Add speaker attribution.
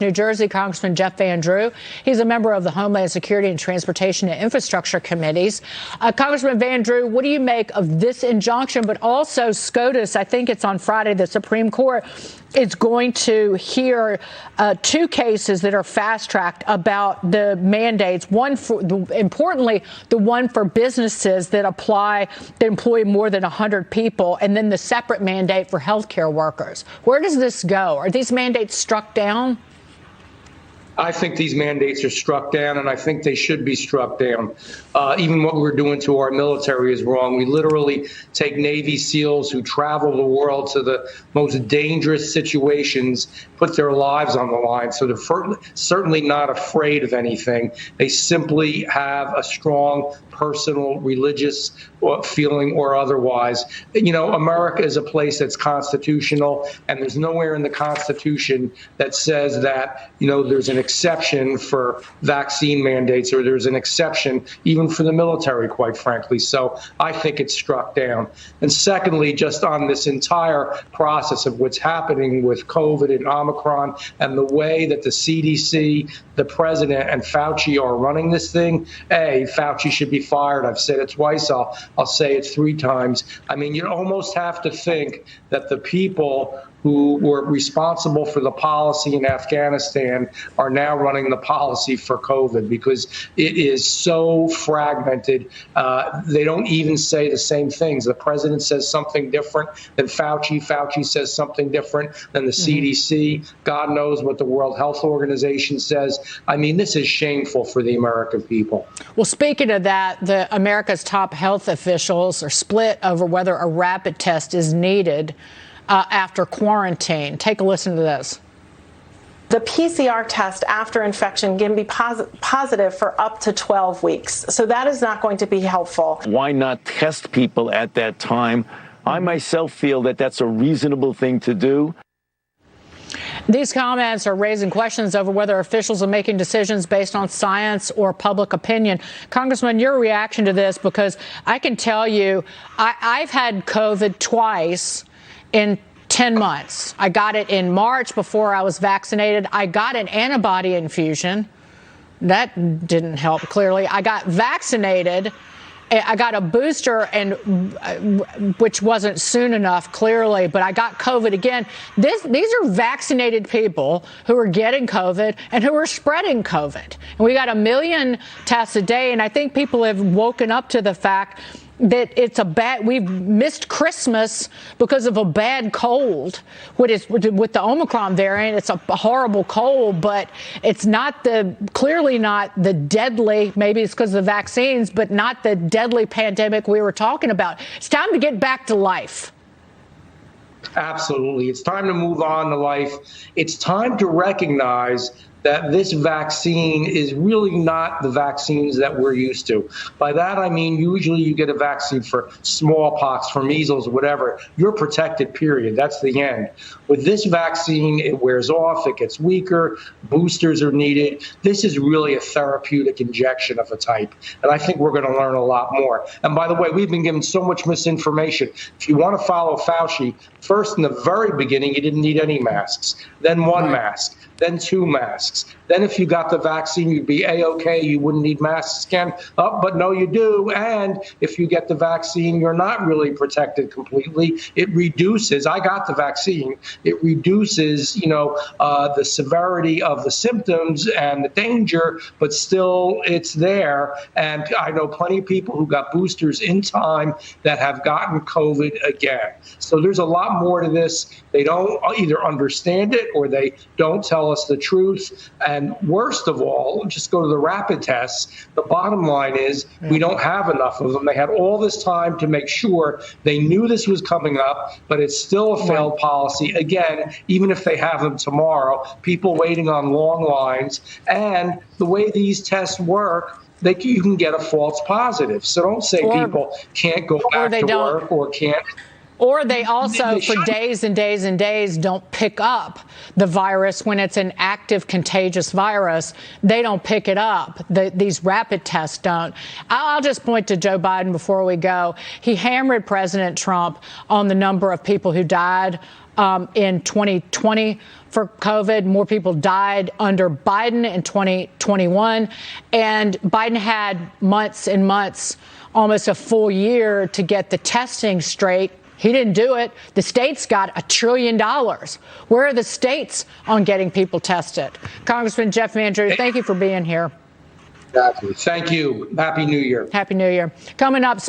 Speaker 1: New Jersey, Congressman Jeff Van Drew. He's a member of the Homeland Security and Transportation and Infrastructure Committees. Congressman Van Drew, what do you make of this injunction? But also SCOTUS, I think it's on Friday, the Supreme Court is going to hear two cases that are fast-tracked about the mandates. One, importantly, the one for businesses that employ more than 100 people, and then the separate mandate for healthcare workers. Where does this go? Are these mandates struck down?
Speaker 2: I think these mandates are struck down, and I think they should be struck down. Even what we're doing to our military is wrong. We literally take Navy SEALs who travel the world to the most dangerous situations, put their lives on the line. So they're certainly not afraid of anything. They simply have a strong personal, religious feeling or otherwise. You know, America is a place that's constitutional, and there's nowhere in the Constitution that says that, you know, there's an exception for vaccine mandates, or there's an exception even for the military, quite frankly. So I think it's struck down. And secondly, just on this entire process of what's happening with COVID and Omicron and the way that the CDC, the president, and Fauci are running this thing, Fauci should be fired. I've said it twice. I'll say it 3 times. I mean, you almost have to think that the people who were responsible for the policy in Afghanistan are now running the policy for COVID, because it is so fragmented. They don't even say the same things. The president says something different than Fauci. Fauci says something different than the CDC. God knows what the World Health Organization says. I mean, this is shameful for the American people.
Speaker 1: Well, speaking of that, America's top health officials are split over whether a rapid test is needed after quarantine. Take a listen to this.
Speaker 3: The PCR test after infection can be positive for up to 12 weeks. So that is not going to be helpful.
Speaker 4: Why not test people at that time? I myself feel that that's a reasonable thing to do.
Speaker 1: These comments are raising questions over whether officials are making decisions based on science or public opinion. Congressman, your reaction to this, because I can tell you, I've had COVID twice in 10 months. I got it in March before I was vaccinated. I got an antibody infusion. That didn't help, clearly. I got vaccinated. I got a booster, which wasn't soon enough, clearly, but I got COVID again. These are vaccinated people who are getting COVID and who are spreading COVID. And we got 1 million tests a day, and I think people have woken up to the fact that we've missed Christmas because of a bad cold. With the Omicron variant, it's a horrible cold, but it's clearly not the deadly, maybe it's because of the vaccines, but not the deadly pandemic we were talking about. It's time to get back to life.
Speaker 2: Absolutely. It's time to move on to life. It's time to recognize that this vaccine is really not the vaccines that we're used to. By that, I mean, usually you get a vaccine for smallpox, for measles, whatever. You're protected, period. That's the end. With this vaccine, it wears off, it gets weaker, boosters are needed. This is really a therapeutic injection of a type. And I think we're going to learn a lot more. And by the way, we've been given so much misinformation. If you want to follow Fauci, first in the very beginning, you didn't need any masks, then one mask, then 2 masks. Then if you got the vaccine, you'd be A-OK. You wouldn't need masks again. Oh, but no, you do. And if you get the vaccine, you're not really protected completely. It reduces, I got the vaccine, it reduces, the severity of the symptoms and the danger, but still it's there. And I know plenty of people who got boosters in time that have gotten COVID again. So there's a lot more to this. They don't either understand it or they don't tell us the truth. And worst of all, just go to the rapid tests. The bottom line is we don't have enough of them. They had all this time to make sure. They knew this was coming up, but it's still a failed policy. Again, even if they have them tomorrow, people waiting on long lines. And the way these tests work, you can get a false positive. So don't say people can't go back to work or can't.
Speaker 1: Or they also, for days and days and days, don't pick up the virus when it's an active contagious virus. They don't pick it up. These rapid tests don't. I'll just point to Joe Biden before we go. He hammered President Trump on the number of people who died in 2020 for COVID. More people died under Biden in 2021. And Biden had months and months, almost a full year, to get the testing straight. He didn't do it. The states got $1 trillion. Where are the states on getting people tested? Congressman Jeff Van Drew, thank you for being here.
Speaker 2: Exactly. Thank you. Happy New Year.
Speaker 1: Happy New Year. Coming up.